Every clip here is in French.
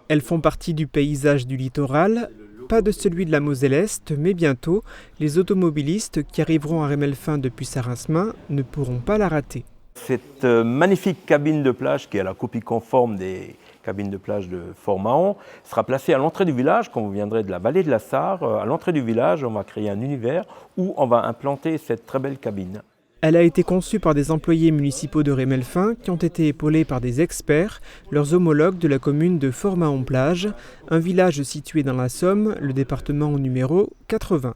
Elles font partie du paysage du littoral, pas de celui de la Moselle-Est, mais bientôt, les automobilistes qui arriveront à Rémelfin depuis Sarin-Semain ne pourront pas la rater. Cette magnifique cabine de plage, qui est la copie conforme des cabines de plage de Fort-Mahon, sera placée à l'entrée du village. Quand vous viendrez de la vallée de la Sarre, à l'entrée du village, on va créer un univers où on va implanter cette très belle cabine. Elle a été conçue par des employés municipaux de Rémelfin qui ont été épaulés par des experts, leurs homologues de la commune de Fort-Mahon-Plage, un village situé dans la Somme, le département au numéro 80.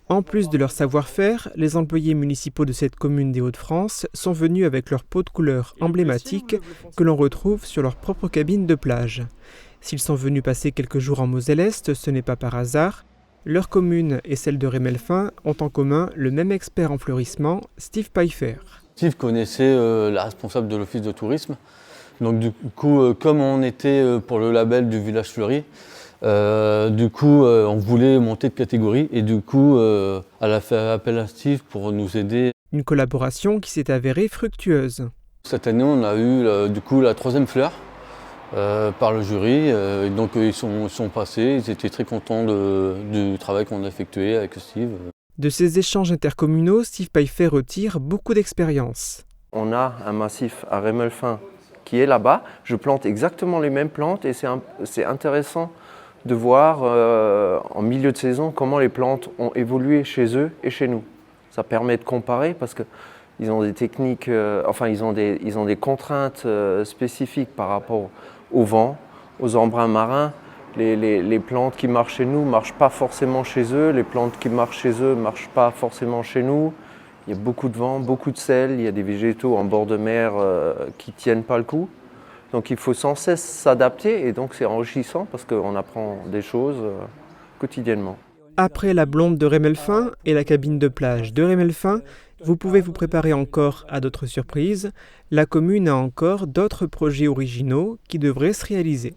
En plus de leur savoir-faire, les employés municipaux de cette commune des Hauts-de-France sont venus avec leur pot de couleur emblématique que l'on retrouve sur leur propre cabine de plage. S'ils sont venus passer quelques jours en Moselle-Est, ce n'est pas par hasard. Leur commune et celle de Rémelfin ont en commun le même expert en fleurissement, Steve Pfeiffer. Steve connaissait la responsable de l'office de tourisme. Donc du coup, comme on était pour le label du village fleuri, on voulait monter de catégorie et du coup, elle a fait appel à Steve pour nous aider. Une collaboration qui s'est avérée fructueuse. Cette année, on a eu la 3e fleur par le jury. Donc ils sont passés, ils étaient très contents du travail qu'on a effectué avec Steve. De ces échanges intercommunaux, Steve Pfeiffer retire beaucoup d'expérience. On a un massif à Rémelfin qui est là-bas. Je plante exactement les mêmes plantes et c'est intéressant de voir en milieu de saison comment les plantes ont évolué chez eux et chez nous. Ça permet de comparer parce qu'ils ont des techniques, ils ont des contraintes spécifiques par rapport au vent, aux embruns marins. Les plantes qui marchent chez nous ne marchent pas forcément chez eux, les plantes qui marchent chez eux ne marchent pas forcément chez nous. Il y a beaucoup de vent, beaucoup de sel, il y a des végétaux en bord de mer qui ne tiennent pas le coup. Donc il faut sans cesse s'adapter et donc c'est enrichissant parce qu'on apprend des choses quotidiennement. Après la blonde de Rémelfin et la cabine de plage de Rémelfin, vous pouvez vous préparer encore à d'autres surprises. La commune a encore d'autres projets originaux qui devraient se réaliser.